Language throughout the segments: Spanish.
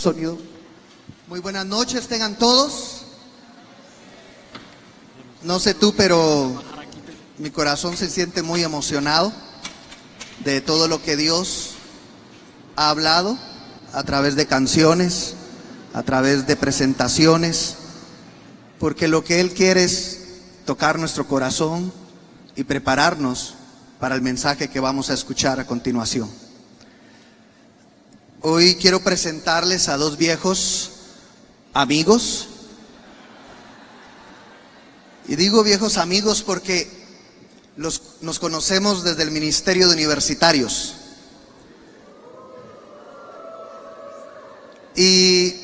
Sonido. Muy buenas noches, tengan todos. No sé tú, pero mi corazón se siente muy emocionado de todo lo que Dios ha hablado a través de canciones, a través de presentaciones, porque lo que Él quiere es tocar nuestro corazón y prepararnos para el mensaje que vamos a escuchar a continuación. Hoy quiero presentarles a dos viejos amigos. Y digo viejos amigos porque nos conocemos desde el Ministerio de Universitarios. Y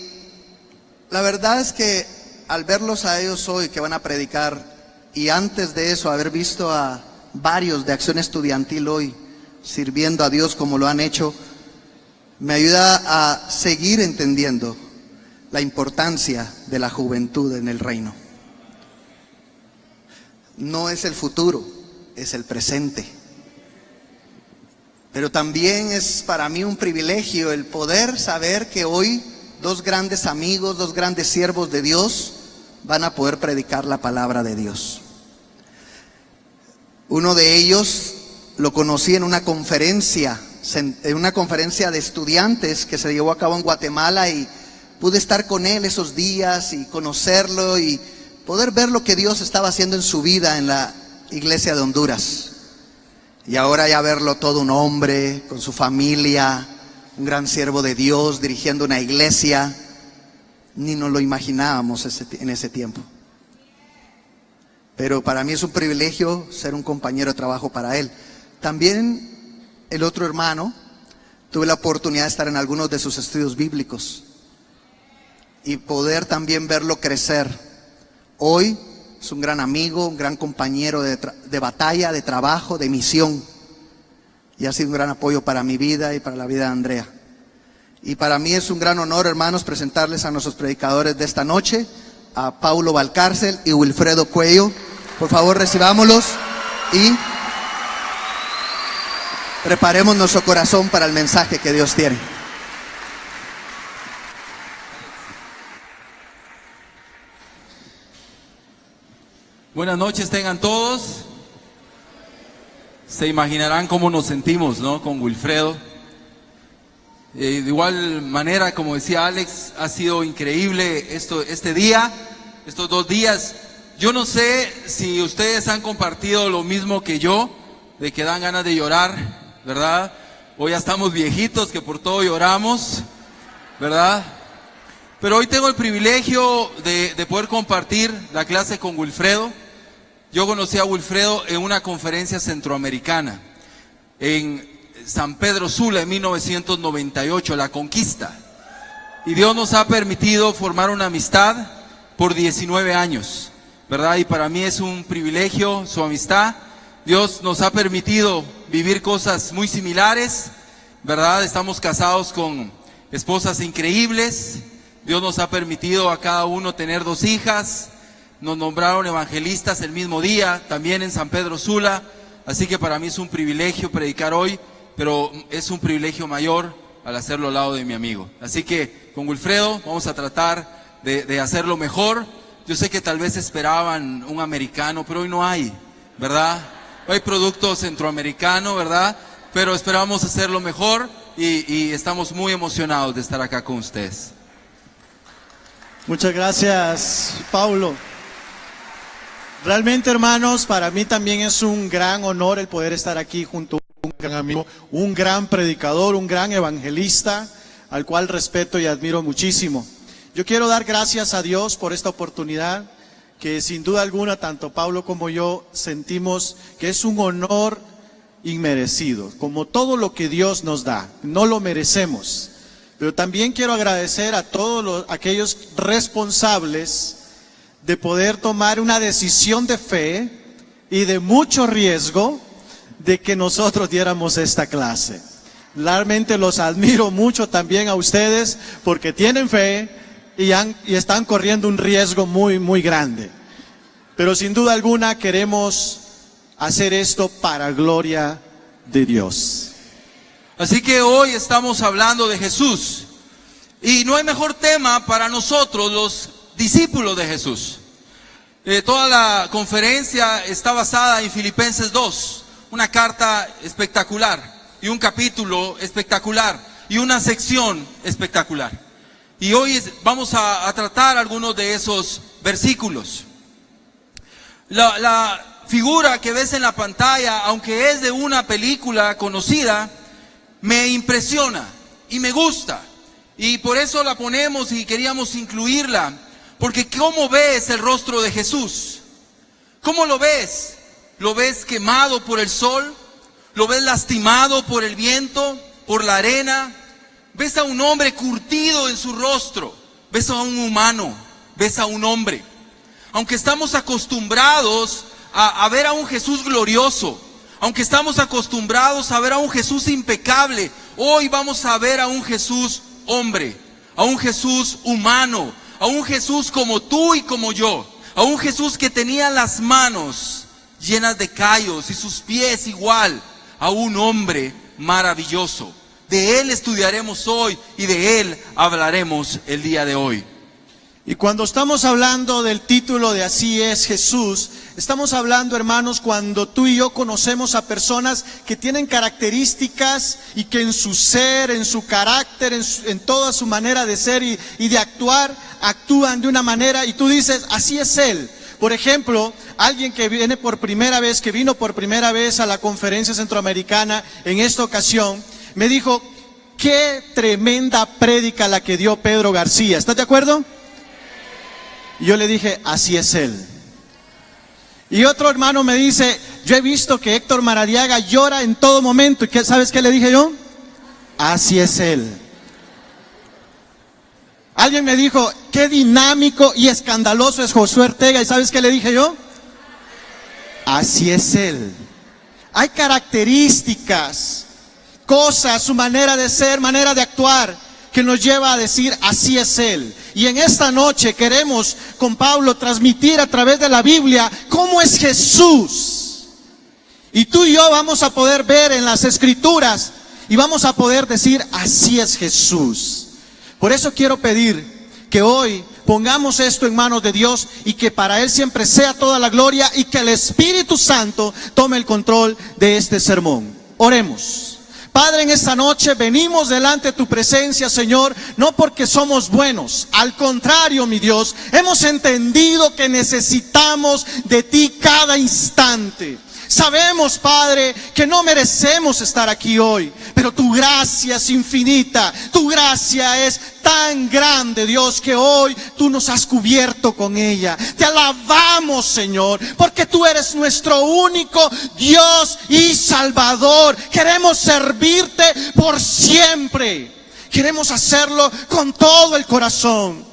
la verdad es que al verlos a ellos hoy que van a predicar, y antes de eso haber visto a varios de Acción Estudiantil hoy sirviendo a Dios como lo han hecho, me ayuda a seguir entendiendo la importancia de la juventud en el reino. No es el futuro, es el presente. Pero también es para mí un privilegio el poder saber que hoy dos grandes amigos, dos grandes siervos de Dios van a poder predicar la palabra de Dios. Uno de ellos lo conocí en una conferencia de estudiantes que se llevó a cabo en Guatemala, y pude estar con él esos días y conocerlo y poder ver lo que Dios estaba haciendo en su vida en la iglesia de Honduras. Y ahora ya verlo todo un hombre, con su familia, un gran siervo de Dios, dirigiendo una iglesia, ni nos lo imaginábamos en ese tiempo. Pero para mí es un privilegio ser un compañero de trabajo para él. También el otro hermano, tuve la oportunidad de estar en algunos de sus estudios bíblicos y poder también verlo crecer. Hoy es un gran amigo, un gran compañero de batalla, de trabajo, de misión, y ha sido un gran apoyo para mi vida y para la vida de Andrea. Y para mí es un gran honor, hermanos, presentarles a nuestros predicadores de esta noche, a Paulo Valcárcel y Wilfredo Cuello. Por favor, recibámoslos y preparemos nuestro corazón para el mensaje que Dios tiene. Buenas noches tengan todos. Se imaginarán cómo nos sentimos, ¿no? Con Wilfredo. De igual manera, como decía Alex, ha sido increíble este día, estos 2 días. Yo no sé si ustedes han compartido lo mismo que yo, de que dan ganas de llorar, ¿verdad? Hoy ya estamos viejitos, que por todo lloramos, ¿verdad? Pero hoy tengo el privilegio de poder compartir la clase con Wilfredo. Yo conocí a Wilfredo en una conferencia centroamericana, en San Pedro Sula, en 1998, La Conquista. Y Dios nos ha permitido formar una amistad por 19 años, ¿verdad? Y para mí es un privilegio su amistad. Dios nos ha permitido vivir cosas muy similares, ¿verdad? Estamos casados con esposas increíbles. Dios nos ha permitido a cada uno tener 2 hijas. Nos nombraron evangelistas el mismo día, también en San Pedro Sula. Así que para mí es un privilegio predicar hoy, pero es un privilegio mayor al hacerlo al lado de mi amigo. Así que con Wilfredo vamos a tratar de hacerlo mejor. Yo sé que tal vez esperaban un americano, pero hoy no hay, ¿verdad? Hoy hay producto centroamericano, ¿verdad? Pero esperamos hacerlo mejor y estamos muy emocionados de estar acá con ustedes. Muchas gracias, Paulo. Realmente, hermanos, para mí también es un gran honor el poder estar aquí junto a un gran amigo, un gran predicador, un gran evangelista, al cual respeto y admiro muchísimo. Yo quiero dar gracias a Dios por esta oportunidad, que sin duda alguna, tanto Paulo como yo sentimos que es un honor inmerecido, como todo lo que Dios nos da, no lo merecemos. Pero también quiero agradecer a todos aquellos responsables de poder tomar una decisión de fe y de mucho riesgo de que nosotros diéramos esta clase. Realmente los admiro mucho también a ustedes porque tienen fe y están corriendo un riesgo muy, muy grande. Pero sin duda alguna queremos hacer esto para gloria de Dios. Así que hoy estamos hablando de Jesús. Y no hay mejor tema para nosotros, los discípulos de Jesús. Toda la conferencia está basada en Filipenses 2, una carta espectacular y un capítulo espectacular y una sección espectacular. Y hoy vamos a tratar algunos de esos versículos. La figura que ves en la pantalla, aunque es de una película conocida, me impresiona y me gusta. Y por eso la ponemos y queríamos incluirla. Porque ¿cómo ves el rostro de Jesús? ¿Cómo lo ves? ¿Lo ves quemado por el sol? ¿Lo ves lastimado por el viento? ¿Por la arena? ¿Ves a un hombre curtido en su rostro? ¿Ves a un humano? ¿Ves a un hombre? Aunque estamos acostumbrados a ver a un Jesús glorioso, aunque estamos acostumbrados a ver a un Jesús impecable, hoy vamos a ver a un Jesús hombre, a un Jesús humano, a un Jesús como tú y como yo, a un Jesús que tenía las manos llenas de callos y sus pies igual a un hombre maravilloso. De Él estudiaremos hoy y de Él hablaremos el día de hoy. Y cuando estamos hablando del título de Así es Jesús, estamos hablando, hermanos, cuando tú y yo conocemos a personas que tienen características y que en su ser, en su carácter, en toda su manera de ser y de actuar, actúan de una manera y tú dices, así es Él. Por ejemplo, alguien que vino por primera vez a la conferencia centroamericana en esta ocasión, me dijo, qué tremenda prédica la que dio Pedro García. ¿Estás de acuerdo? Y yo le dije, así es Él. Y otro hermano me dice, yo he visto que Héctor Maradiaga llora en todo momento. ¿Y sabes qué le dije yo? Así es Él. Alguien me dijo, qué dinámico y escandaloso es Josué Ortega. ¿Y sabes qué le dije yo? Así es Él. Hay características, cosas, su manera de ser, manera de actuar, que nos lleva a decir, así es Él. Y en esta noche queremos con Pablo transmitir a través de la Biblia cómo es Jesús. Y tú y yo vamos a poder ver en las Escrituras y vamos a poder decir, así es Jesús. Por eso quiero pedir que hoy pongamos esto en manos de Dios y que para Él siempre sea toda la gloria y que el Espíritu Santo tome el control de este sermón. Oremos. Padre, en esta noche venimos delante de tu presencia, Señor, no porque somos buenos, al contrario, mi Dios, hemos entendido que necesitamos de ti cada instante. Sabemos, Padre, que no merecemos estar aquí hoy, pero tu gracia es infinita, tu gracia es tan grande, Dios, que hoy tú nos has cubierto con ella. Te alabamos, Señor, porque tú eres nuestro único Dios y Salvador. Queremos servirte por siempre, queremos hacerlo con todo el corazón.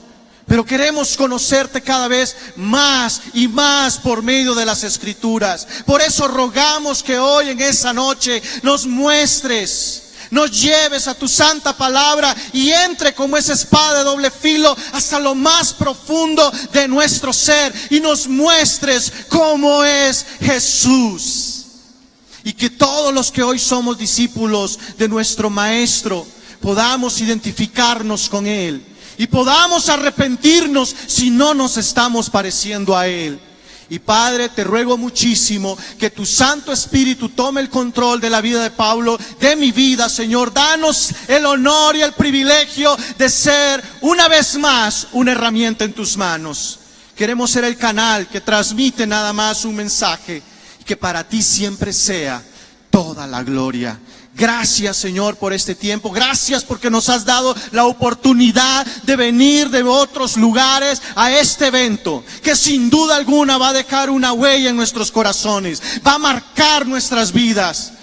Pero queremos conocerte cada vez más y más por medio de las Escrituras. Por eso rogamos que hoy en esa noche nos muestres, nos lleves a tu santa palabra y entre como esa espada de doble filo hasta lo más profundo de nuestro ser y nos muestres cómo es Jesús. Y que todos los que hoy somos discípulos de nuestro Maestro podamos identificarnos con Él. Y podamos arrepentirnos si no nos estamos pareciendo a Él. Y Padre, te ruego muchísimo que tu Santo Espíritu tome el control de la vida de Pablo, de mi vida, Señor. Danos el honor y el privilegio de ser una vez más una herramienta en tus manos. Queremos ser el canal que transmite nada más un mensaje y que para ti siempre sea toda la gloria. Gracias, Señor, por este tiempo. Gracias porque nos has dado la oportunidad de venir de otros lugares a este evento, que sin duda alguna va a dejar una huella en nuestros corazones, va a marcar nuestras vidas.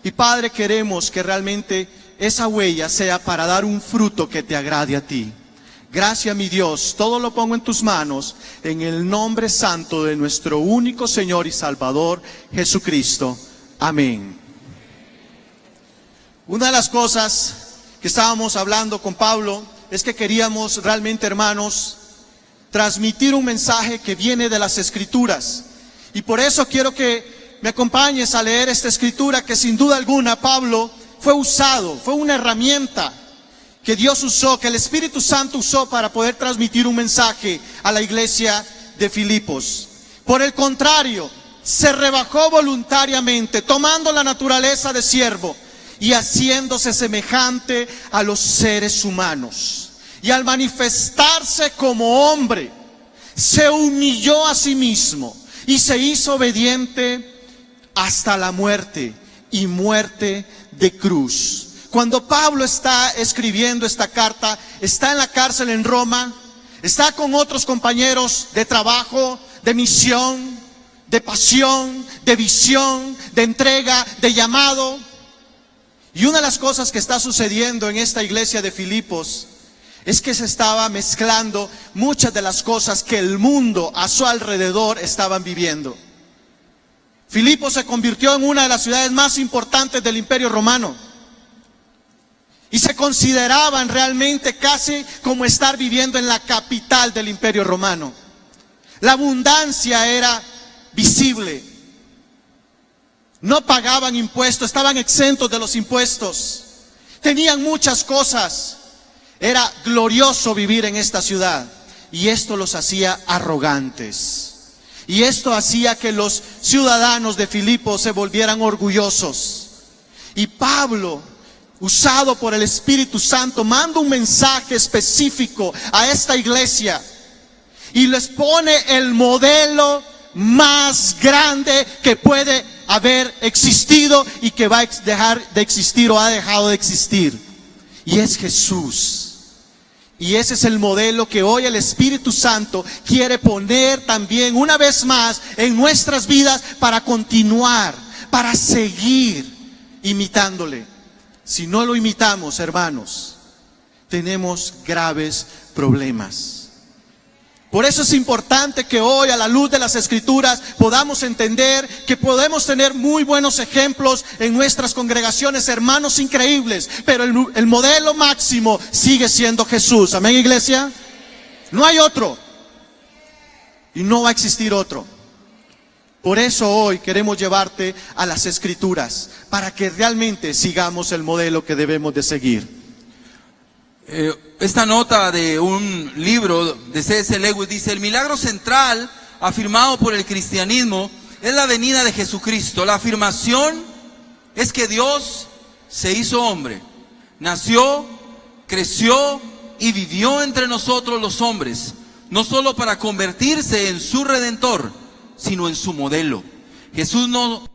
Y Padre, queremos que realmente esa huella sea para dar un fruto que te agrade a ti. Gracias, mi Dios, todo lo pongo en tus manos, en el nombre santo de nuestro único Señor y Salvador, Jesucristo. Amén. Una de las cosas que estábamos hablando con Pablo es que queríamos realmente, hermanos, transmitir un mensaje que viene de las Escrituras. Y por eso quiero que me acompañes a leer esta escritura que sin duda alguna Pablo fue usado, fue una herramienta que Dios usó, que el Espíritu Santo usó para poder transmitir un mensaje a la iglesia de Filipos. Por el contrario, se rebajó voluntariamente, tomando la naturaleza de siervo y haciéndose semejante a los seres humanos. Y al manifestarse como hombre, se humilló a sí mismo y se hizo obediente hasta la muerte, y muerte de cruz. Cuando Pablo está escribiendo esta carta, está en la cárcel en Roma, está con otros compañeros de trabajo, de misión, de pasión, de visión, de entrega, de llamado. Y una de las cosas que está sucediendo en esta iglesia de Filipos es que se estaba mezclando muchas de las cosas que el mundo a su alrededor estaban viviendo. Filipos se convirtió en una de las ciudades más importantes del Imperio Romano. Y se consideraban realmente casi como estar viviendo en la capital del Imperio Romano. La abundancia era visible. No pagaban impuestos, estaban exentos de los impuestos. Tenían muchas cosas. Era glorioso vivir en esta ciudad. Y esto los hacía arrogantes. Y esto hacía que los ciudadanos de Filipos se volvieran orgullosos. Y Pablo, usado por el Espíritu Santo, manda un mensaje específico a esta iglesia y les pone el modelo más grande que puede haber existido y que va a dejar de existir o ha dejado de existir. Y es Jesús. Y ese es el modelo que hoy el Espíritu Santo quiere poner también una vez más en nuestras vidas para continuar, para seguir imitándole. Si no lo imitamos, hermanos, tenemos graves problemas. Por eso es importante que hoy, a la luz de las Escrituras, podamos entender que podemos tener muy buenos ejemplos en nuestras congregaciones, hermanos increíbles, pero el modelo máximo sigue siendo Jesús. ¿Amén, iglesia? No hay otro. Y no va a existir otro. Por eso hoy queremos llevarte a las Escrituras, para que realmente sigamos el modelo que debemos de seguir. Esta nota de un libro de C.S. Lewis dice: el milagro central afirmado por el cristianismo es la venida de Jesucristo. La afirmación es que Dios se hizo hombre, nació, creció y vivió entre nosotros los hombres, no solo para convertirse en su redentor, sino en su modelo. Jesús no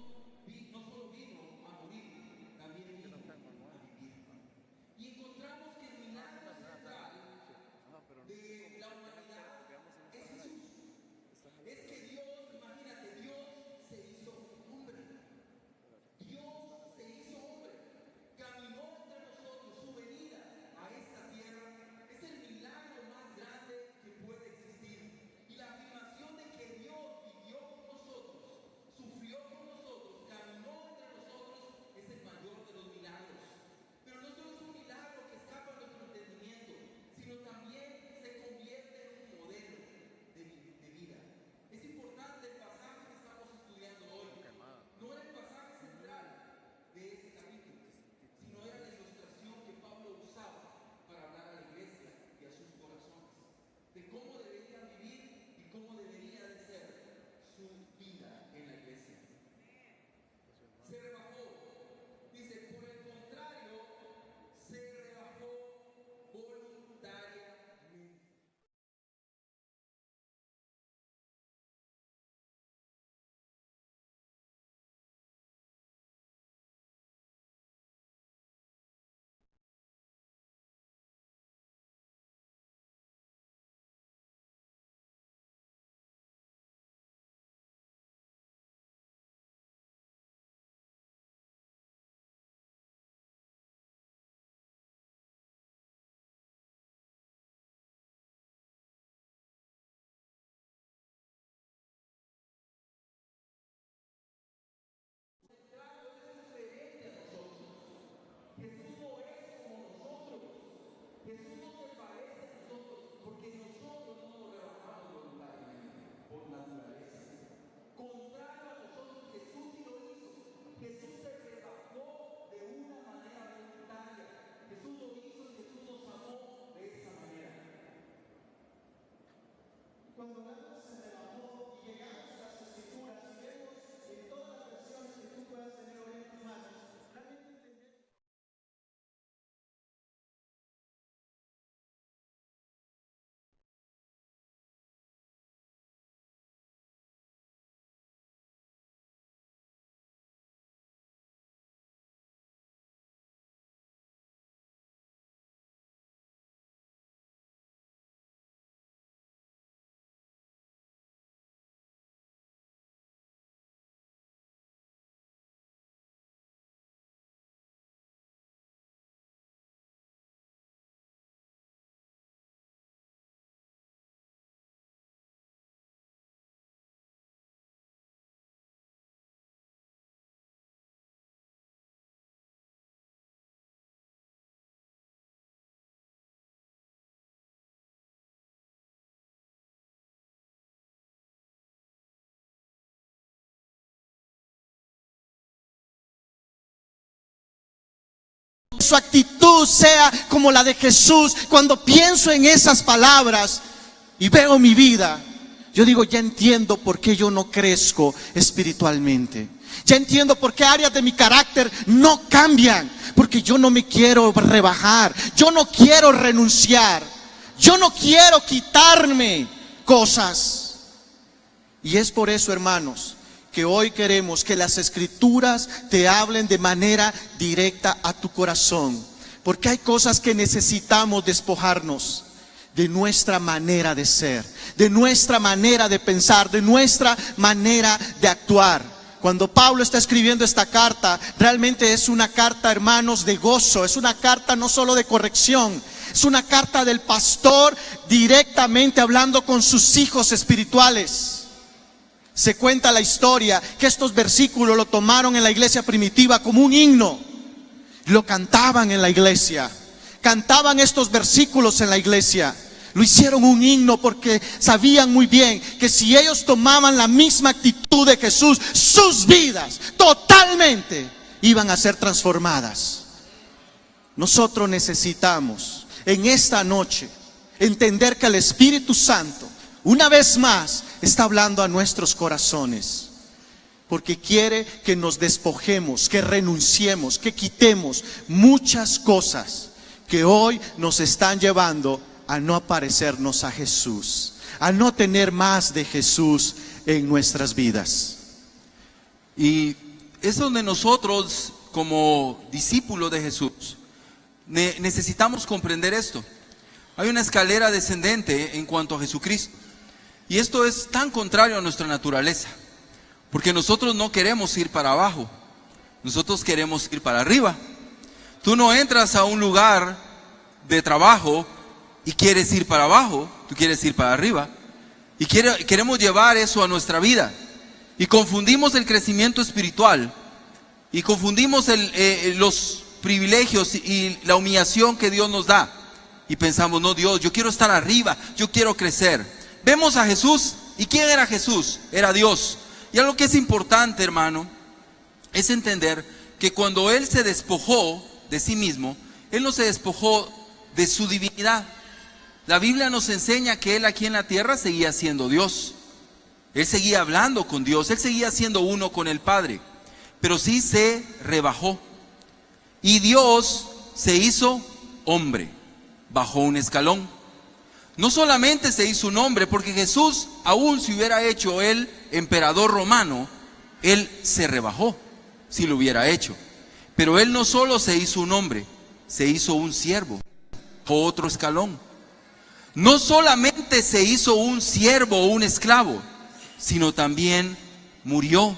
su actitud sea como la de Jesús. Cuando pienso en esas palabras y veo mi vida, yo digo, ya entiendo por qué yo no crezco espiritualmente. Ya entiendo por qué áreas de mi carácter no cambian. Porque yo no me quiero rebajar, yo no quiero renunciar, yo no quiero quitarme cosas. Y es por eso, hermanos, que hoy queremos que las Escrituras te hablen de manera directa a tu corazón. Porque hay cosas que necesitamos despojarnos de nuestra manera de ser, de nuestra manera de pensar, de nuestra manera de actuar. Cuando Pablo está escribiendo esta carta, realmente es una carta, hermanos, de gozo. Es una carta no solo de corrección, es una carta del pastor directamente hablando con sus hijos espirituales. Se cuenta la historia que estos versículos lo tomaron en la iglesia primitiva como un himno. Lo cantaban en la iglesia, cantaban estos versículos en la iglesia. Lo hicieron un himno porque sabían muy bien que si ellos tomaban la misma actitud de Jesús, sus vidas totalmente iban a ser transformadas. Nosotros necesitamos en esta noche entender que el Espíritu Santo una vez más está hablando a nuestros corazones, porque quiere que nos despojemos, que renunciemos, que quitemos muchas cosas que hoy nos están llevando a no parecernos a Jesús, a no tener más de Jesús en nuestras vidas. Y es donde nosotros, como discípulos de Jesús, necesitamos comprender esto. Hay una escalera descendente en cuanto a Jesucristo. Y esto es tan contrario a nuestra naturaleza. Porque nosotros no queremos ir para abajo. Nosotros queremos ir para arriba. Tú no entras a un lugar de trabajo y quieres ir para abajo, tú quieres ir para arriba. Y queremos llevar eso a nuestra vida. Y confundimos el crecimiento espiritual. Y confundimos los privilegios y la humillación que Dios nos da. Y pensamos, no, Dios, yo quiero estar arriba, yo quiero crecer. Vemos a Jesús. ¿Y quién era Jesús? Era Dios. Y algo que es importante, hermano, es entender que cuando Él se despojó de sí mismo, Él no se despojó de su divinidad. La Biblia nos enseña que Él aquí en la tierra seguía siendo Dios. Él seguía hablando con Dios, Él seguía siendo uno con el Padre. Pero sí se rebajó. Y Dios se hizo hombre, bajó un escalón. No solamente se hizo un hombre, porque Jesús, aún si hubiera hecho Él emperador romano, Él se rebajó, si lo hubiera hecho. Pero Él no solo se hizo un hombre, se hizo un siervo, otro escalón. No solamente se hizo un siervo o un esclavo, sino también murió.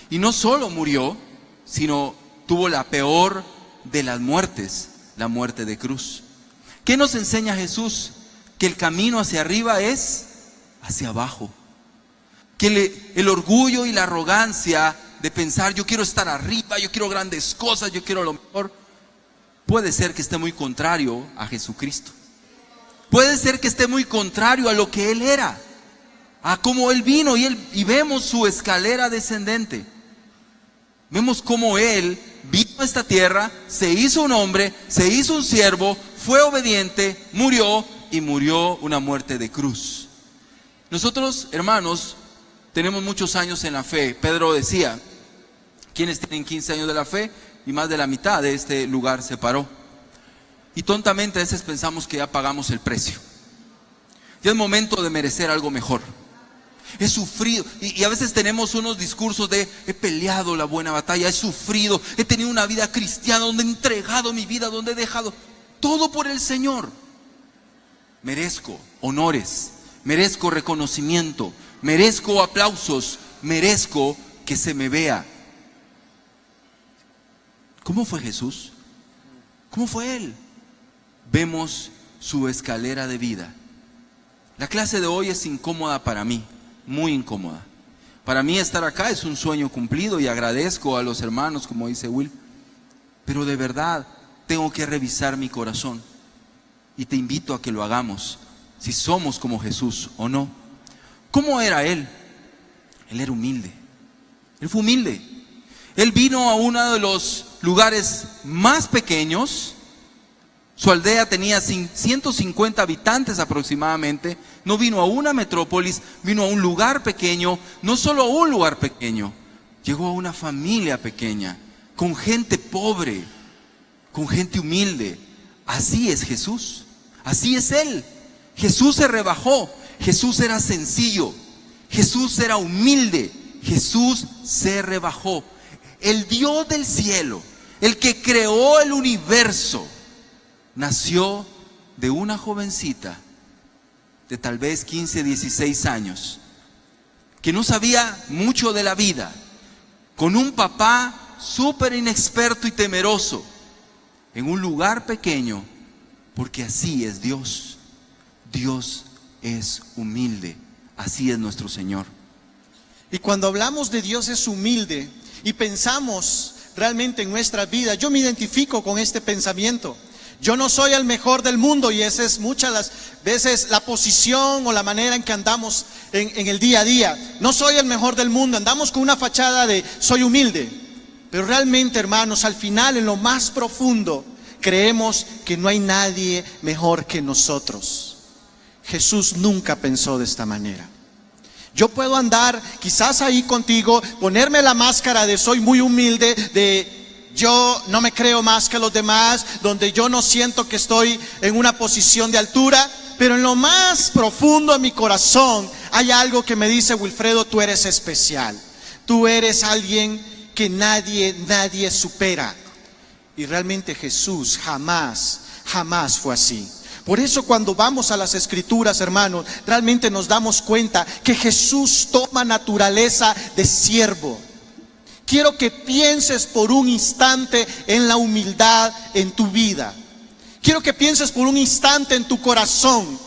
Y no solo murió, sino tuvo la peor de las muertes, la muerte de cruz. ¿Qué nos enseña Jesús? Que el camino hacia arriba es hacia abajo. Que el orgullo y la arrogancia de pensar yo quiero estar arriba, yo quiero grandes cosas, yo quiero lo mejor, puede ser que esté muy contrario a Jesucristo. Puede ser que esté muy contrario a lo que Él era, a cómo Él vino, y vemos su escalera descendente. Vemos cómo Él vino a esta tierra, se hizo un hombre, se hizo un siervo, fue obediente, murió y murió una muerte de cruz. Nosotros, hermanos, tenemos muchos años en la fe. Pedro decía, quienes tienen 15 años de la fe, y más de la mitad de este lugar se paró. Y tontamente a veces pensamos que ya pagamos el precio. Ya es momento de merecer algo mejor. He sufrido, y a veces tenemos unos discursos de he peleado la buena batalla, he sufrido, he tenido una vida cristiana donde he entregado mi vida, donde he dejado todo por el Señor. Merezco honores, merezco reconocimiento, merezco aplausos, merezco que se me vea. ¿Cómo fue Jesús? ¿Cómo fue Él? Vemos su escalera de vida. La clase de hoy es incómoda para mí, muy incómoda. Para mí estar acá es un sueño cumplido y agradezco a los hermanos, como dice Will. Pero de verdad tengo que revisar mi corazón. Y te invito a que lo hagamos, si somos como Jesús o no. ¿Cómo era Él? Él era humilde. Él fue humilde. Él vino a uno de los lugares más pequeños. Su aldea tenía 150 habitantes aproximadamente. No vino a una metrópolis, vino a un lugar pequeño. No solo a un lugar pequeño, llegó a una familia pequeña, con gente pobre, con gente humilde. Así es Jesús, así es Él. Jesús se rebajó, Jesús era sencillo, Jesús era humilde, Jesús se rebajó. El Dios del cielo, el que creó el universo, nació de una jovencita de tal vez 15, 16 años, que no sabía mucho de la vida, con un papá súper inexperto y temeroso, en un lugar pequeño, porque así es Dios. Dios es humilde, así es nuestro Señor. Y cuando hablamos de Dios es humilde y pensamos realmente en nuestra vida, yo me identifico con este pensamiento. Yo no soy el mejor del mundo, y esa es muchas las veces la posición o la manera en que andamos en el día a día. No soy el mejor del mundo, andamos con una fachada de soy humilde, pero realmente, hermanos, al final, en lo más profundo, creemos que no hay nadie mejor que nosotros. Jesús nunca pensó de esta manera. Yo puedo andar quizás ahí contigo, ponerme la máscara de soy muy humilde, de yo no me creo más que los demás, donde yo no siento que estoy en una posición de altura, pero en lo más profundo de mi corazón hay algo que me dice: Wilfredo, tú eres especial, tú eres alguien que nadie supera. Y realmente Jesús jamás fue así. Por eso cuando vamos a las Escrituras, hermanos, realmente nos damos cuenta que Jesús toma naturaleza de siervo. Quiero que pienses por un instante en la humildad en tu vida. Quiero que pienses por un instante en tu corazón.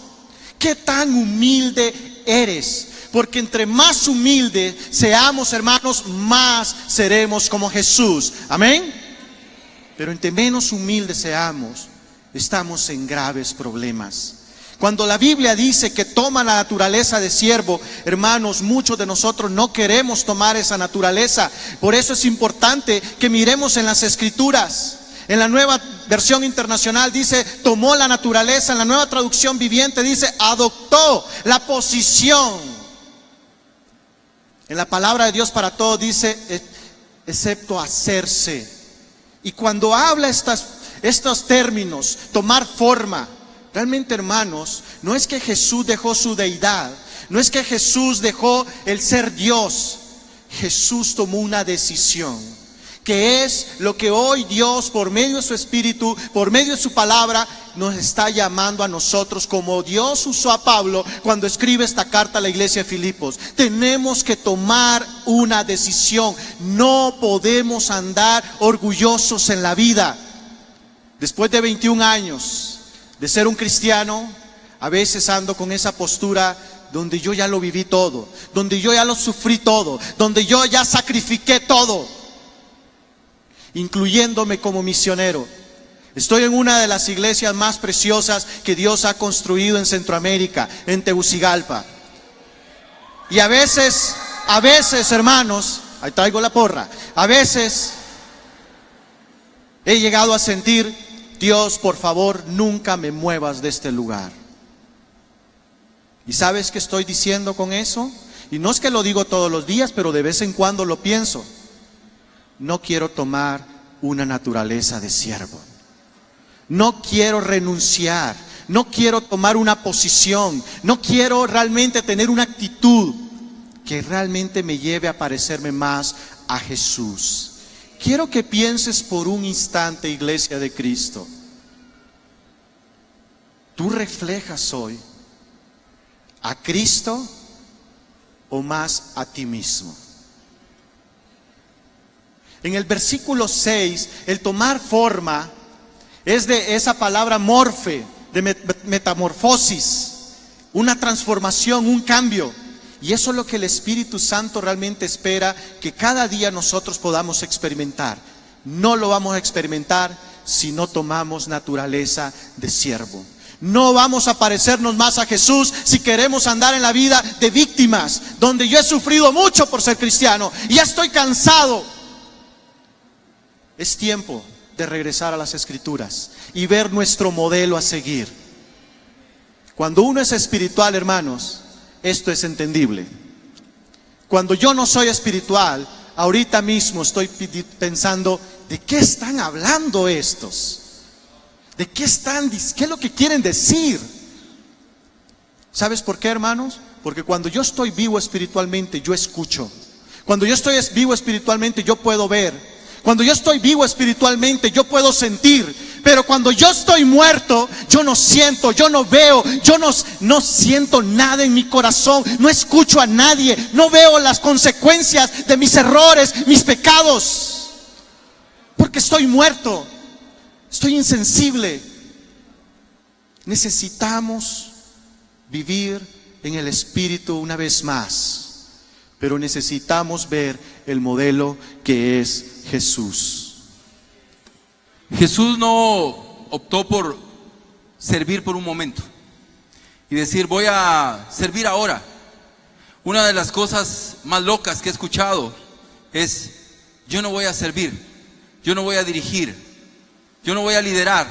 ¿Qué tan humilde eres? Porque entre más humilde seamos, hermanos, más seremos como Jesús. Amén. Pero entre menos humildes seamos, estamos en graves problemas. Cuando la Biblia dice que toma la naturaleza de siervo, hermanos, muchos de nosotros no queremos tomar esa naturaleza. Por eso es importante que miremos en las Escrituras. En la Nueva Versión Internacional dice, tomó la naturaleza. En la Nueva Traducción Viviente dice, adoptó la posición. En la Palabra de Dios para Todos dice, excepto hacerse. Y cuando habla estos términos, tomar forma, realmente, hermanos, no es que Jesús dejó su deidad, no es que Jesús dejó el ser Dios. Jesús tomó una decisión, que es lo que hoy Dios, por medio de su Espíritu, por medio de su palabra, nos está llamando a nosotros, como Dios usó a Pablo cuando escribe esta carta a la iglesia de Filipos. Tenemos que tomar una decisión. No podemos andar orgullosos en la vida. Después de 21 años de ser un cristiano, a veces ando con esa postura donde yo ya lo viví todo, donde yo ya lo sufrí todo, donde yo ya sacrifiqué todo, incluyéndome como misionero. Estoy en una de las iglesias más preciosas que Dios ha construido en Centroamérica, en Tegucigalpa. Y a veces, hermanos, ahí traigo la porra, a veces he llegado a sentir: Dios, por favor, nunca me muevas de este lugar. ¿Y sabes qué estoy diciendo con eso? Y no es que lo digo todos los días, pero de vez en cuando lo pienso. No quiero tomar una naturaleza de siervo. No quiero renunciar. No quiero tomar una posición. No quiero realmente tener una actitud que realmente me lleve a parecerme más a Jesús. Quiero que pienses por un instante, iglesia de Cristo. ¿Tú reflejas hoy a Cristo o más a ti mismo? En el versículo 6, el tomar forma es de esa palabra morfe, de metamorfosis, una transformación, un cambio. Y eso es lo que el Espíritu Santo realmente espera que cada día nosotros podamos experimentar. No lo vamos a experimentar si no tomamos naturaleza de siervo. No vamos a parecernos más a Jesús si queremos andar en la vida de víctimas, donde yo he sufrido mucho por ser cristiano y ya estoy cansado. Es tiempo de regresar a las Escrituras y ver nuestro modelo a seguir. Cuando uno es espiritual, hermanos, esto es entendible. Cuando yo no soy espiritual, ahorita mismo estoy pensando, ¿de qué están hablando estos? ¿De qué están? ¿Qué es lo que quieren decir? ¿Sabes por qué, hermanos? Porque cuando yo estoy vivo espiritualmente, yo escucho. Cuando yo estoy vivo espiritualmente, yo puedo ver. Cuando yo estoy vivo espiritualmente, yo puedo sentir. Pero cuando yo estoy muerto, yo no siento, yo no veo, yo no siento nada en mi corazón, no escucho a nadie, no veo las consecuencias de mis errores, mis pecados, porque estoy muerto, estoy insensible. Necesitamos vivir en el Espíritu una vez más, pero necesitamos ver el modelo que es Jesús. Jesús no optó por servir por un momento y decir, voy a servir ahora. Una de las cosas más locas que he escuchado es, yo no voy a servir, yo no voy a dirigir, yo no voy a liderar,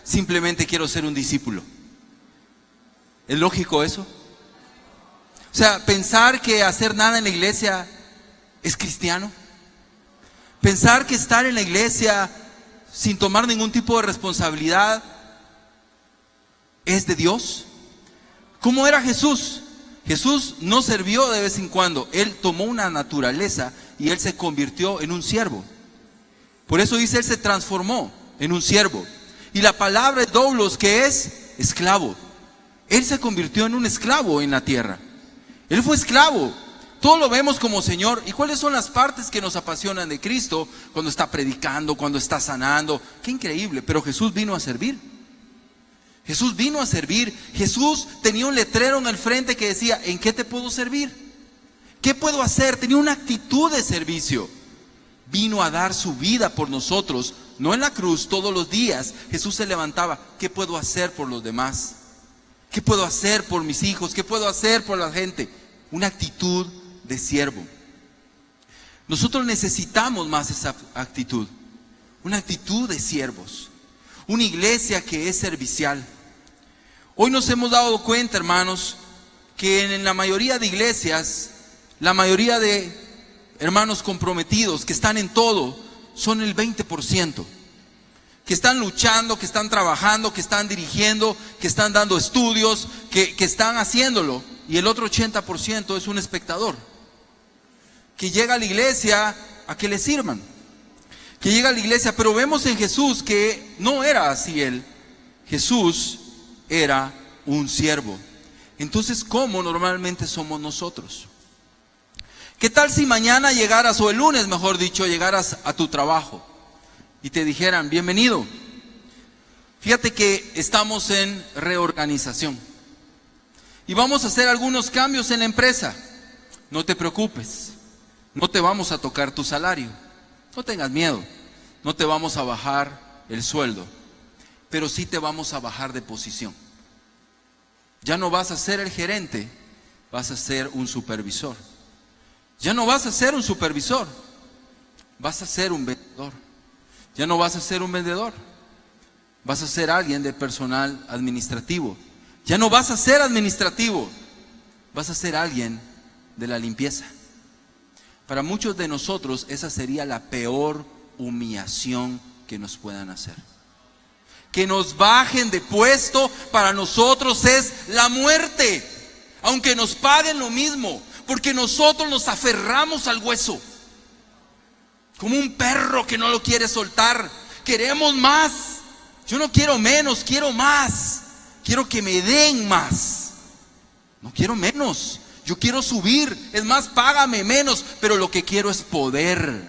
simplemente quiero ser un discípulo. ¿Es lógico eso? O sea, pensar que hacer nada en la iglesia es cristiano. Pensar que estar en la iglesia sin tomar ningún tipo de responsabilidad es de Dios. ¿Cómo era Jesús? Jesús no sirvió de vez en cuando. Él tomó una naturaleza y Él se convirtió en un siervo. Por eso dice, Él se transformó en un siervo. Y la palabra es doulos, que es esclavo. Él se convirtió en un esclavo en la tierra. Él fue esclavo. Todo lo vemos como Señor. ¿Y cuáles son las partes que nos apasionan de Cristo? Cuando está predicando, cuando está sanando. Qué increíble, pero Jesús vino a servir. Jesús vino a servir. Jesús tenía un letrero en el frente que decía, ¿en qué te puedo servir? ¿Qué puedo hacer? Tenía una actitud de servicio. Vino a dar su vida por nosotros. No en la cruz, todos los días Jesús se levantaba. ¿Qué puedo hacer por los demás? ¿Qué puedo hacer por mis hijos? ¿Qué puedo hacer por la gente? Una actitud de siervo. Nosotros necesitamos más esa actitud, una actitud de siervos, una iglesia que es servicial. Hoy nos hemos dado cuenta, hermanos, que en la mayoría de iglesias, la mayoría de hermanos comprometidos que están en todo, son el 20%, que están luchando, que están trabajando, que están dirigiendo, que están dando estudios, que están haciéndolo. Y el otro 80% es un espectador, que llega a la iglesia a que le sirvan, que llega a la iglesia. Pero vemos en Jesús que no era así él. Jesús era un siervo. Entonces, ¿cómo normalmente somos nosotros? ¿Qué tal si mañana llegaras, o el lunes mejor dicho, llegaras a tu trabajo y te dijeran, bienvenido, fíjate que estamos en reorganización y vamos a hacer algunos cambios en la empresa? No te preocupes, no te vamos a tocar tu salario, no tengas miedo, no te vamos a bajar el sueldo, pero sí te vamos a bajar de posición. Ya no vas a ser el gerente, vas a ser un supervisor. Ya no vas a ser un supervisor, vas a ser un vendedor. Ya no vas a ser un vendedor, vas a ser alguien de personal administrativo. Ya no vas a ser administrativo, vas a ser alguien de la limpieza. Para muchos de nosotros esa sería la peor humillación que nos puedan hacer. Que nos bajen de puesto para nosotros es la muerte, aunque nos paguen lo mismo, porque nosotros nos aferramos al hueso, como un perro que no lo quiere soltar. Queremos más. Yo no quiero menos, quiero más. Quiero que me den más. No quiero menos, yo quiero subir. Es más, págame menos, pero lo que quiero es poder.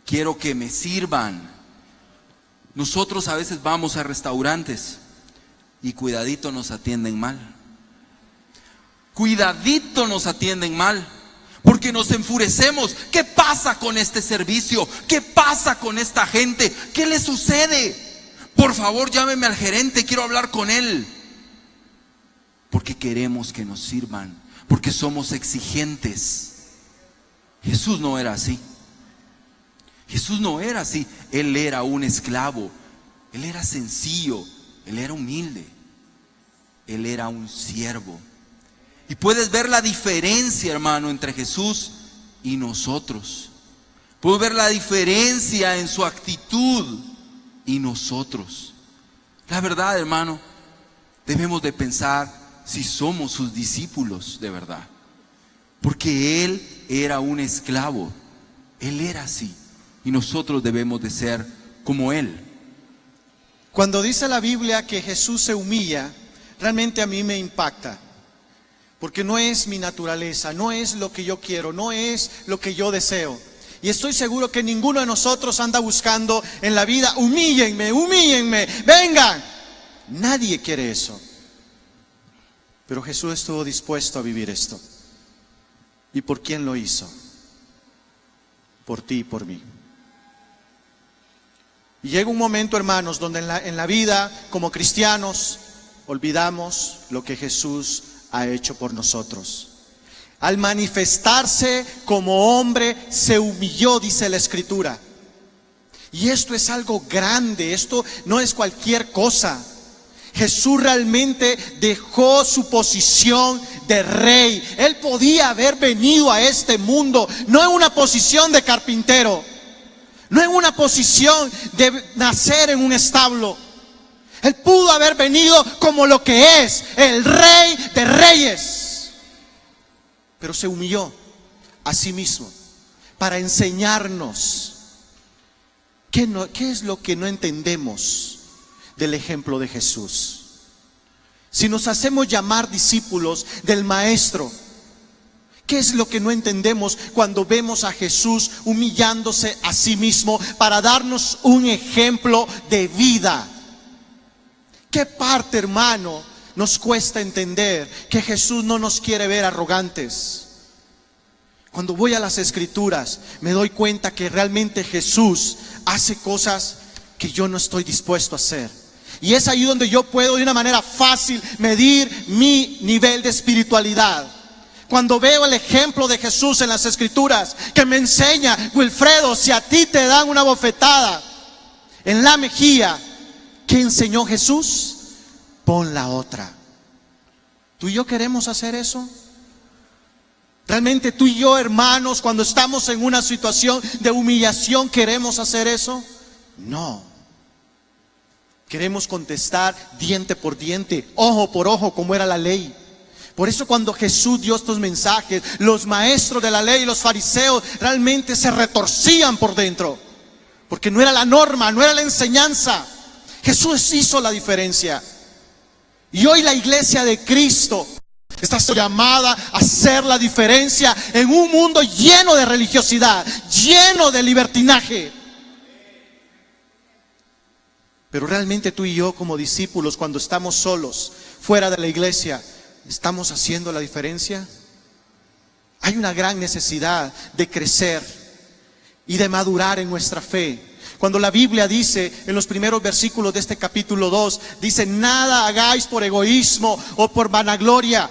Quiero que me sirvan. Nosotros a veces vamos a restaurantes y cuidadito nos atienden mal. Cuidadito nos atienden mal, porque nos enfurecemos. ¿Qué pasa con este servicio? ¿Qué pasa con esta gente? ¿Qué le sucede? Por favor, llámeme al gerente, quiero hablar con él. Porque queremos que nos sirvan, porque somos exigentes. Jesús no era así. Jesús no era así. Él era un esclavo. Él era sencillo. Él era humilde. Él era un siervo. Y puedes ver la diferencia, hermano, entre Jesús y nosotros. Puedes ver la diferencia en su actitud y nosotros. La verdad, hermano, debemos de pensar si somos sus discípulos de verdad. Porque Él era un esclavo. Él era así. Y nosotros debemos de ser como Él. Cuando dice la Biblia que Jesús se humilla, realmente a mí me impacta. Porque no es mi naturaleza, no es lo que yo quiero, no es lo que yo deseo. Y estoy seguro que ninguno de nosotros anda buscando en la vida, humíllenme, humíllenme, vengan. Nadie quiere eso. Pero Jesús estuvo dispuesto a vivir esto. ¿Y por quién lo hizo? Por ti y por mí. Y llega un momento, hermanos, donde en la vida como cristianos olvidamos lo que Jesús ha hecho por nosotros. Al manifestarse como hombre, se humilló, dice la Escritura. Y esto es algo grande, esto no es cualquier cosa. Jesús realmente dejó su posición de rey. Él podía haber venido a este mundo, no en una posición de carpintero, no en una posición de nacer en un establo. Él pudo haber venido como lo que es, el Rey de Reyes. Pero se humilló a sí mismo para enseñarnos qué es lo que no entendemos del ejemplo de Jesús. Si nos hacemos llamar discípulos del Maestro, ¿qué es lo que no entendemos cuando vemos a Jesús humillándose a sí mismo para darnos un ejemplo de vida? ¿Qué parte, hermano, nos cuesta entender que Jesús no nos quiere ver arrogantes? Cuando voy a las Escrituras, me doy cuenta que realmente Jesús hace cosas que yo no estoy dispuesto a hacer. Y es ahí donde yo puedo de una manera fácil medir mi nivel de espiritualidad. Cuando veo el ejemplo de Jesús en las Escrituras, que me enseña, Wilfredo, si a ti te dan una bofetada en la mejilla, ¿qué enseñó Jesús? Pon la otra. ¿Tú y yo queremos hacer eso? ¿Realmente tú y yo, hermanos, cuando estamos en una situación de humillación, queremos hacer eso? No. Queremos contestar diente por diente, ojo por ojo, como era la ley. Por eso cuando Jesús dio estos mensajes, los maestros de la ley y los fariseos realmente se retorcían por dentro. Porque no era la norma, no era la enseñanza. Jesús hizo la diferencia. Y hoy la iglesia de Cristo está llamada a hacer la diferencia en un mundo lleno de religiosidad, lleno de libertinaje. Pero realmente tú y yo como discípulos, cuando estamos solos, fuera de la iglesia, ¿estamos haciendo la diferencia? Hay una gran necesidad de crecer y de madurar en nuestra fe. Cuando la Biblia dice en los primeros versículos de este capítulo 2, dice: nada hagáis por egoísmo o por vanagloria,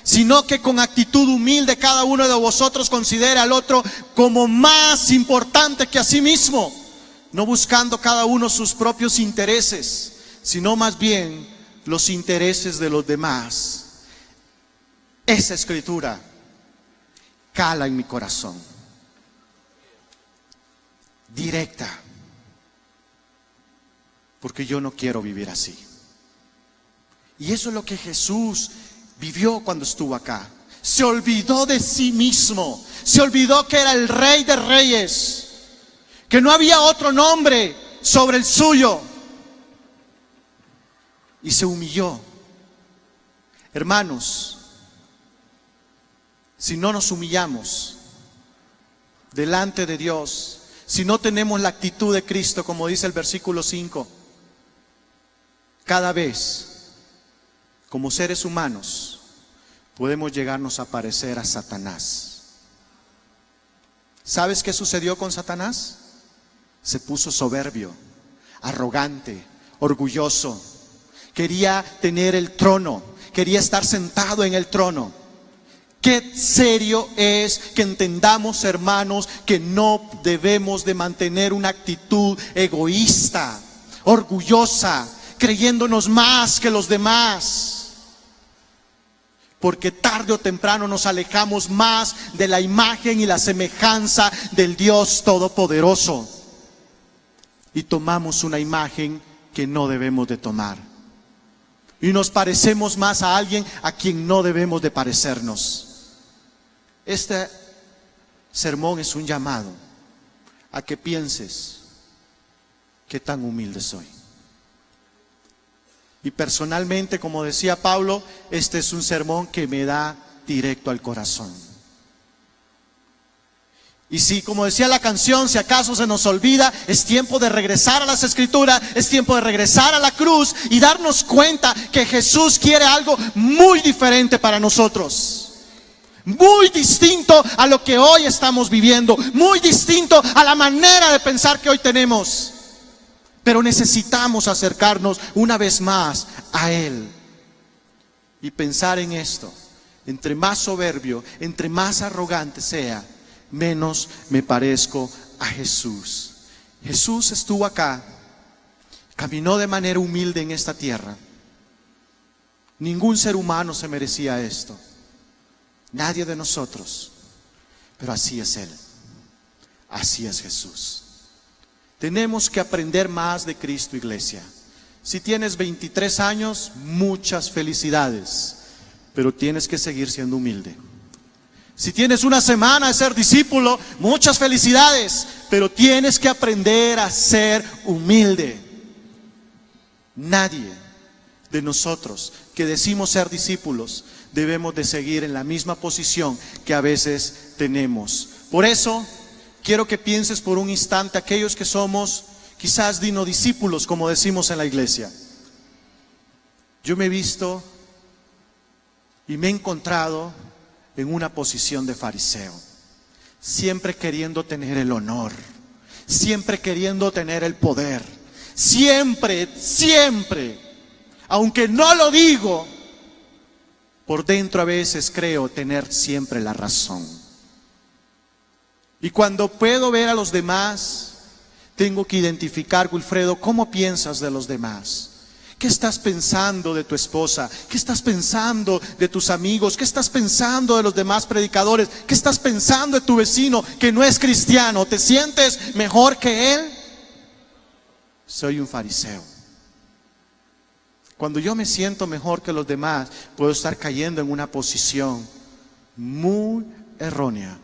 sino que con actitud humilde cada uno de vosotros considere al otro como más importante que a sí mismo, no buscando cada uno sus propios intereses, sino más bien los intereses de los demás. Esa escritura cala en mi corazón, directa, porque yo no quiero vivir así. Y eso es lo que Jesús vivió cuando estuvo acá. Se olvidó de sí mismo, se olvidó que era el Rey de Reyes, que no había otro nombre sobre el suyo, y se humilló. Hermanos, si no nos humillamos delante de Dios, si no tenemos la actitud de Cristo, como dice el versículo 5, cada vez como seres humanos podemos llegarnos a parecer a Satanás. ¿Sabes qué sucedió con Satanás? Se puso soberbio, arrogante, orgulloso. Quería tener el trono, quería estar sentado en el trono. Qué serio es que entendamos, hermanos, que no debemos de mantener una actitud egoísta, orgullosa, creyéndonos más que los demás. Porque tarde o temprano nos alejamos más de la imagen y la semejanza del Dios Todopoderoso. Y tomamos una imagen que no debemos de tomar. Y nos parecemos más a alguien a quien no debemos de parecernos. Este sermón es un llamado a que pienses qué tan humilde soy. Y personalmente, como decía Pablo, este es un sermón que me da directo al corazón. Y si, como decía la canción, si acaso se nos olvida, es tiempo de regresar a las Escrituras, es tiempo de regresar a la cruz y darnos cuenta que Jesús quiere algo muy diferente para nosotros. Muy distinto a lo que hoy estamos viviendo, muy distinto a la manera de pensar que hoy tenemos. Pero necesitamos acercarnos una vez más a Él y pensar en esto. Entre más soberbio, entre más arrogante sea, menos me parezco a Jesús. Jesús estuvo acá, caminó de manera humilde en esta tierra. Ningún ser humano se merecía esto. Nadie de nosotros. Pero así es Él. Así es Jesús. Tenemos que aprender más de Cristo, iglesia. Si tienes 23 años, muchas felicidades, pero tienes que seguir siendo humilde. Si tienes una semana de ser discípulo, muchas felicidades, pero tienes que aprender a ser humilde. Nadie de nosotros que decimos ser discípulos debemos de seguir en la misma posición que a veces tenemos. Por eso quiero que pienses por un instante aquellos que somos quizás dinodiscípulos, como decimos en la iglesia. Yo me he visto y me he encontrado en una posición de fariseo, siempre queriendo tener el honor, siempre queriendo tener el poder, siempre, aunque no lo digo, por dentro a veces creo tener siempre la razón. Y cuando puedo ver a los demás, tengo que identificar, Wilfredo, ¿cómo piensas de los demás? ¿Qué estás pensando de tu esposa? ¿Qué estás pensando de tus amigos? ¿Qué estás pensando de los demás predicadores? ¿Qué estás pensando de tu vecino que no es cristiano? ¿Te sientes mejor que él? Soy un fariseo. Cuando yo me siento mejor que los demás, puedo estar cayendo en una posición muy errónea,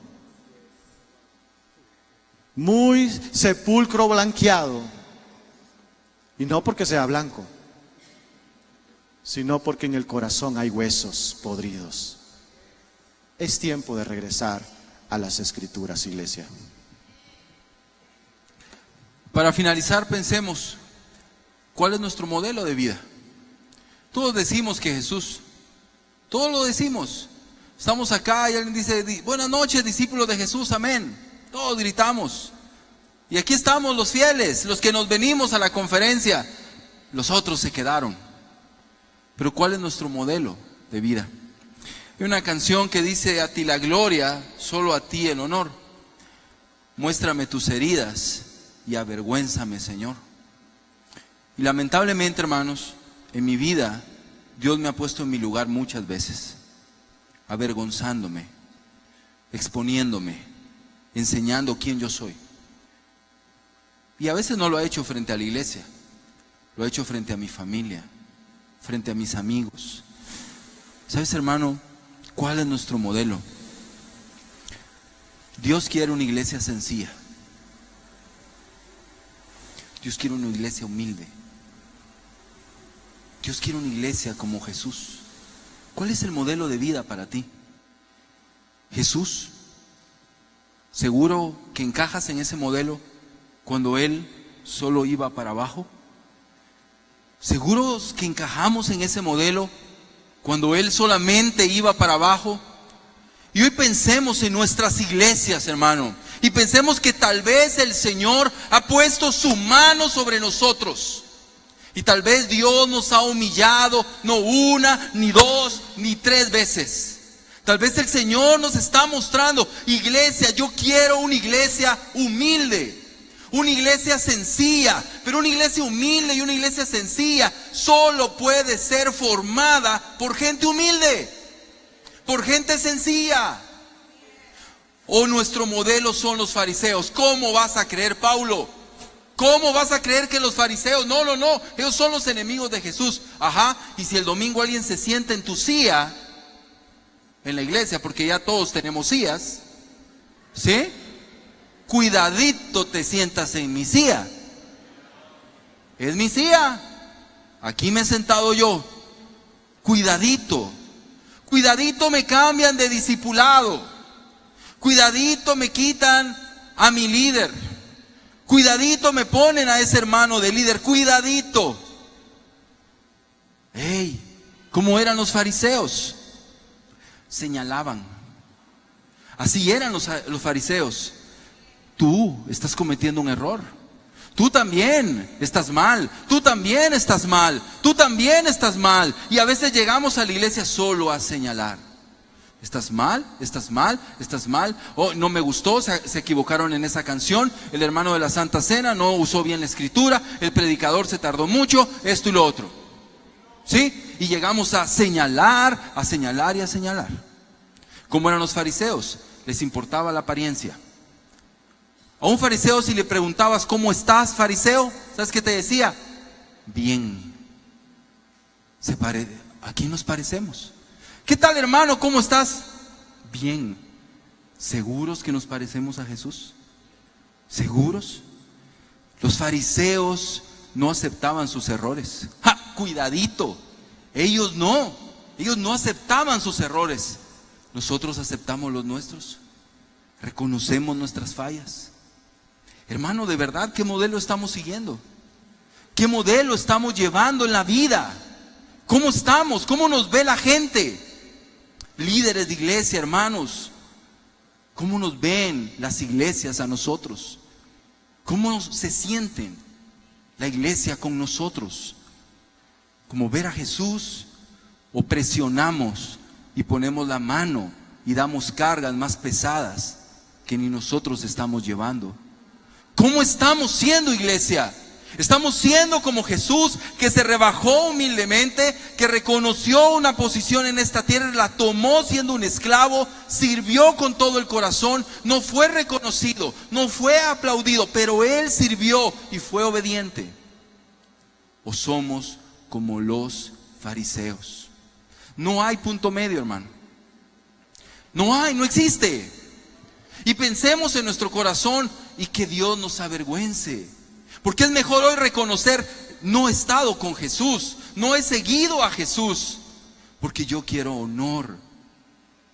muy sepulcro blanqueado. Y no porque sea blanco, sino porque en el corazón hay huesos podridos. Es tiempo de regresar a las Escrituras, iglesia. Para finalizar, pensemos, ¿cuál es nuestro modelo de vida? Todos decimos que Jesús, todos lo decimos. Estamos acá y alguien dice, buenas noches, discípulos de Jesús, amén. Todos gritamos. Y aquí estamos los fieles, los que nos venimos a la conferencia. Los otros se quedaron. Pero ¿cuál es nuestro modelo de vida? Hay una canción que dice, a ti la gloria, solo a ti el honor. Muéstrame tus heridas y avergüénzame, Señor. Y lamentablemente, hermanos, en mi vida, Dios me ha puesto en mi lugar muchas veces, avergonzándome, exponiéndome, enseñando quién yo soy. Y a veces no lo ha hecho frente a la iglesia, lo ha hecho frente a mi familia, frente a mis amigos. ¿Sabes, hermano, cuál es nuestro modelo? Dios quiere una iglesia sencilla. Dios quiere una iglesia humilde. Dios quiere una iglesia como Jesús. ¿Cuál es el modelo de vida para ti? Jesús. ¿Seguro que encajas en ese modelo cuando Él solo iba para abajo? ¿Seguros que encajamos en ese modelo cuando Él solamente iba para abajo? Y hoy pensemos en nuestras iglesias, hermano, y pensemos que tal vez el Señor ha puesto su mano sobre nosotros. Y tal vez Dios nos ha humillado, no una, ni dos, ni tres veces. Tal vez el Señor nos está mostrando, iglesia, yo quiero una iglesia humilde, una iglesia sencilla, pero una iglesia humilde y una iglesia sencilla solo puede ser formada por gente humilde, por gente sencilla. O nuestro modelo son los fariseos. ¿Cómo vas a creer, Paulo? ¿Cómo vas a creer que los fariseos? No, ellos son los enemigos de Jesús. Ajá, y si el domingo alguien se sienta en tu silla en la iglesia, porque ya todos tenemos sillas, ¿sí? Cuidadito te sientas en mi silla. Es mi silla. Aquí me he sentado yo. Cuidadito. Cuidadito me cambian de discipulado. Cuidadito me quitan a mi líder. Cuidadito me ponen a ese hermano de líder. Cuidadito. Hey, ¿cómo eran los fariseos? Señalaban. Así eran los fariseos. Tú estás cometiendo un error. Tú también estás mal. Tú también estás mal. Tú también estás mal. Y a veces llegamos a la iglesia solo a señalar. Estás mal, estás mal, estás mal. Oh, no me gustó, se equivocaron en esa canción. El hermano de la Santa Cena no usó bien la escritura. El predicador se tardó mucho. Esto y lo otro. ¿Sí? Y llegamos a señalar, a señalar y a señalar. ¿Cómo eran los fariseos? Les importaba la apariencia. A un fariseo, si le preguntabas, ¿cómo estás, fariseo? ¿Sabes qué te decía? Bien. ¿A quién nos parecemos? ¿Qué tal, hermano? ¿Cómo estás? Bien. ¿Seguros que nos parecemos a Jesús? ¿Seguros? Los fariseos no aceptaban sus errores. ¡Ja! Cuidadito. Ellos no aceptaban sus errores. Nosotros aceptamos los nuestros. Reconocemos nuestras fallas. Hermano, de verdad, ¿qué modelo estamos siguiendo? ¿Qué modelo estamos llevando en la vida? ¿Cómo estamos? ¿Cómo nos ve la gente? Líderes de iglesia, hermanos, ¿cómo nos ven las iglesias a nosotros? ¿Cómo se sienten la iglesia con nosotros? ¿Como ver a Jesús? ¿O presionamos y ponemos la mano y damos cargas más pesadas que ni nosotros estamos llevando? ¿Cómo estamos siendo, iglesia? Estamos siendo como Jesús, que se rebajó humildemente, que reconoció una posición en esta tierra, la tomó siendo un esclavo, sirvió con todo el corazón, no fue reconocido, no fue aplaudido, pero Él sirvió y fue obediente. ¿O somos como los fariseos? No hay punto medio, hermano. No existe. Y pensemos en nuestro corazón y que Dios nos avergüence. Porque es mejor hoy reconocer, no he estado con Jesús, no he seguido a Jesús, porque yo quiero honor,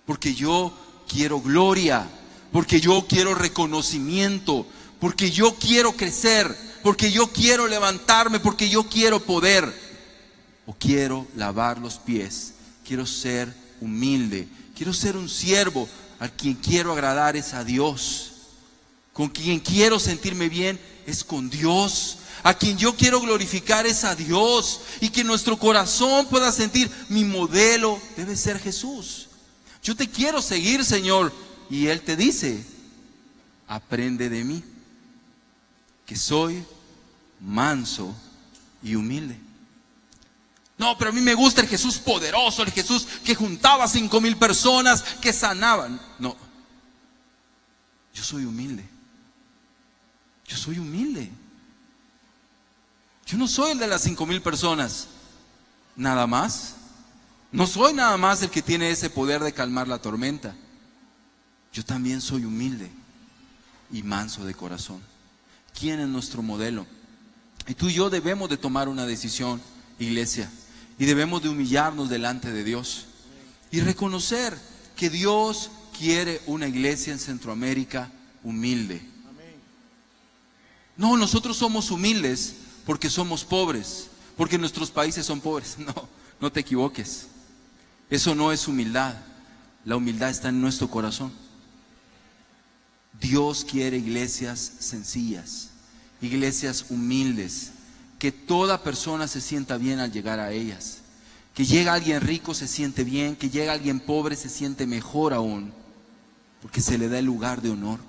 porque yo quiero gloria, porque yo quiero reconocimiento, porque yo quiero crecer, porque yo quiero levantarme, porque yo quiero poder, o quiero lavar los pies, quiero ser humilde, quiero ser un siervo. A quien quiero agradar es a Dios, con quien quiero sentirme bien es con Dios, a quien yo quiero glorificar es a Dios, y que nuestro corazón pueda sentir, mi modelo debe ser Jesús. Yo te quiero seguir, Señor, y Él te dice, aprende de mí, que soy manso y humilde. No, pero a mí me gusta el Jesús poderoso, el Jesús que juntaba 5,000 personas, que sanaban. No, yo soy humilde. Yo soy humilde. Yo no soy el de las 5,000 personas, nada más. No soy nada más el que tiene ese poder de calmar la tormenta. Yo también soy humilde y manso de corazón. ¿Quién es nuestro modelo? Y tú y yo debemos de tomar una decisión, iglesia, y debemos de humillarnos delante de Dios y reconocer que Dios quiere una iglesia en Centroamérica humilde. No, nosotros somos humildes porque somos pobres, porque nuestros países son pobres. No te equivoques. Eso no es humildad. La humildad está en nuestro corazón. Dios quiere iglesias sencillas, iglesias humildes, que toda persona se sienta bien al llegar a ellas, Que llega alguien rico se siente bien, que llega alguien pobre se siente mejor aún, porque se le da el lugar de honor.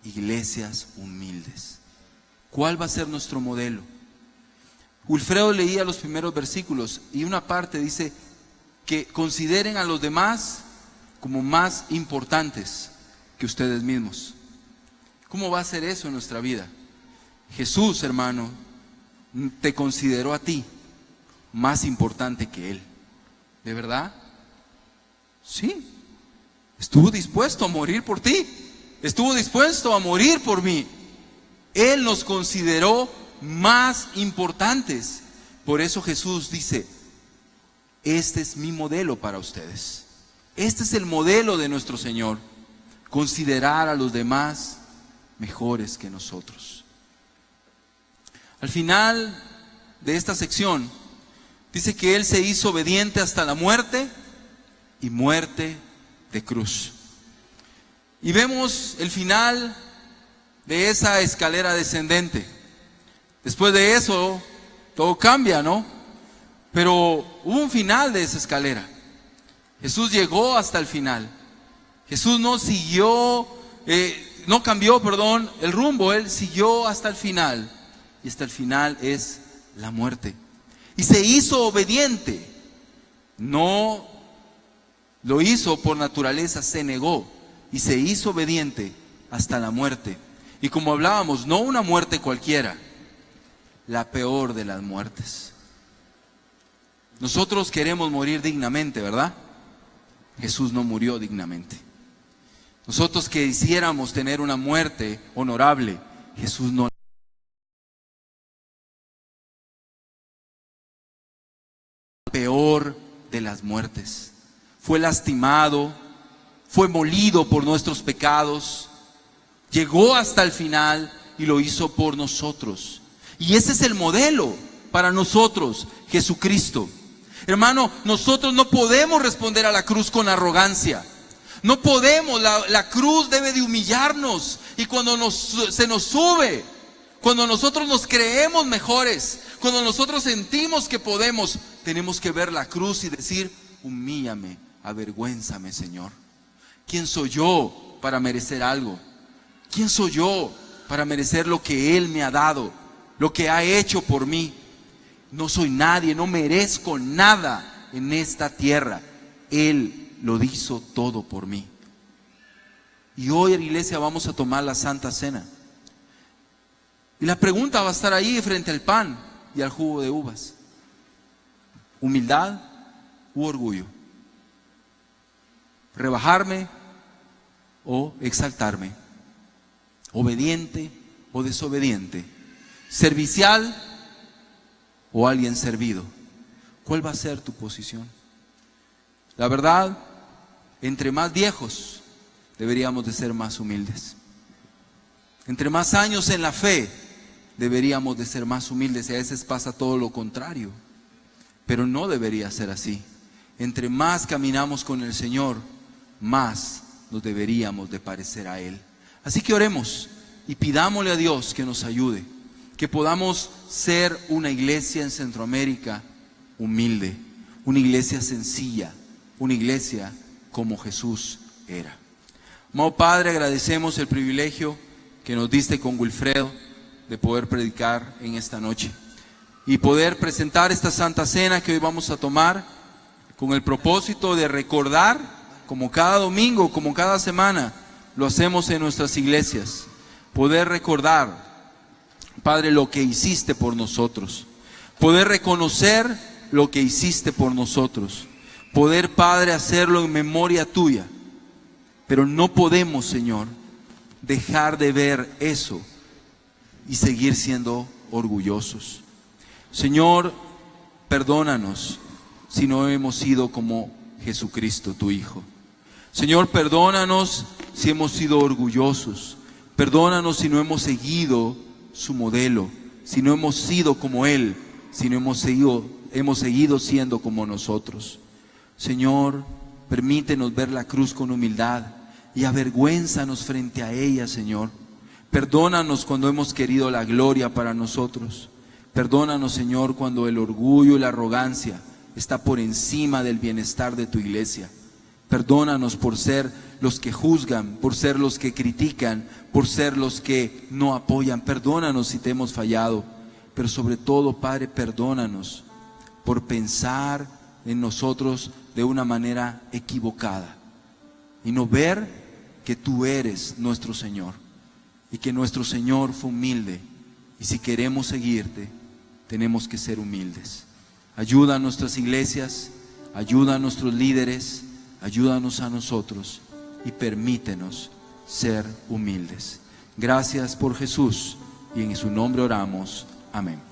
Iglesias humildes. ¿Cuál va a ser nuestro modelo? Wilfredo leía los primeros versículos y una parte dice que consideren a los demás como más importantes que ustedes mismos. ¿Cómo va a ser eso en nuestra vida? Jesús, hermano, te consideró a ti más importante que Él. ¿De verdad? Sí. Estuvo dispuesto a morir por ti. Estuvo dispuesto a morir por mí. Él nos consideró más importantes. Por eso Jesús dice, este es mi modelo para ustedes. Este es el modelo de nuestro Señor. Considerar a los demás mejores que nosotros. Al final de esta sección dice que Él se hizo obediente hasta la muerte y muerte de cruz. Y vemos el final de esa escalera descendente. Después de eso, todo cambia, ¿no? Pero hubo un final de esa escalera. Jesús llegó hasta el final. Jesús no cambió el rumbo. Él siguió hasta el final. Y hasta el final es la muerte. Y se hizo obediente. No lo hizo por naturaleza, se negó. Y se hizo obediente hasta la muerte. Y como hablábamos, no una muerte cualquiera, la peor de las muertes. Nosotros queremos morir dignamente, ¿verdad? Jesús no murió dignamente. Nosotros quisiéramos tener una muerte honorable, Jesús no. La peor de las muertes. Fue lastimado, fue molido por nuestros pecados, llegó hasta el final y lo hizo por nosotros. Y ese es el modelo para nosotros, Jesucristo. Hermano, nosotros no podemos responder a la cruz con arrogancia. No podemos, la cruz debe de humillarnos. Y cuando se nos sube, cuando nosotros nos creemos mejores, cuando nosotros sentimos que podemos, tenemos que ver la cruz y decir, humíllame, avergüénzame, Señor. ¿Quién soy yo para merecer algo? ¿Quién soy yo para merecer lo que Él me ha dado, lo que ha hecho por mí? No soy nadie, no merezco nada en esta tierra. Él lo hizo todo por mí. Y hoy en la iglesia vamos a tomar la Santa Cena. Y la pregunta va a estar ahí frente al pan y al jugo de uvas. ¿Humildad u orgullo? ¿Rebajarme o exaltarme? ¿Obediente o desobediente? ¿Servicial o alguien servido? ¿Cuál va a ser tu posición? La verdad, entre más viejos deberíamos de ser más humildes. Entre más años en la fe deberíamos de ser más humildes, y a veces pasa todo lo contrario, pero no debería ser así. Entre más caminamos con el Señor, más nos deberíamos de parecer a Él. Así que oremos y pidámosle a Dios que nos ayude, que podamos ser una iglesia en Centroamérica humilde, una iglesia sencilla, una iglesia como Jesús era. Amado Padre, agradecemos el privilegio que nos diste con Wilfredo de poder predicar en esta noche y poder presentar esta Santa Cena que hoy vamos a tomar con el propósito de recordar, como cada domingo, como cada semana lo hacemos en nuestras iglesias, poder recordar, Padre, lo que hiciste por nosotros, poder reconocer lo que hiciste por nosotros, poder, Padre, hacerlo en memoria tuya. Pero no podemos, Señor, dejar de ver eso y seguir siendo orgullosos. Señor, perdónanos si no hemos sido como Jesucristo, tu Hijo. Señor, perdónanos si hemos sido orgullosos. Perdónanos si no hemos seguido su modelo, si no hemos sido como Él, si no hemos seguido siendo como nosotros. Señor, permítenos ver la cruz con humildad y avergüénzanos frente a ella, Señor. Perdónanos cuando hemos querido la gloria para nosotros. Perdónanos, Señor, cuando el orgullo y la arrogancia está por encima del bienestar de tu iglesia. Perdónanos por ser los que juzgan, por ser los que critican, por ser los que no apoyan. Perdónanos si te hemos fallado, pero sobre todo, Padre, perdónanos por pensar en nosotros de una manera equivocada y no ver que tú eres nuestro Señor y que nuestro Señor fue humilde, y si queremos seguirte tenemos que ser humildes. Ayuda a nuestras iglesias, ayuda a nuestros líderes, ayúdanos a nosotros y permítenos ser humildes. Gracias por Jesús, y en su nombre oramos. Amén.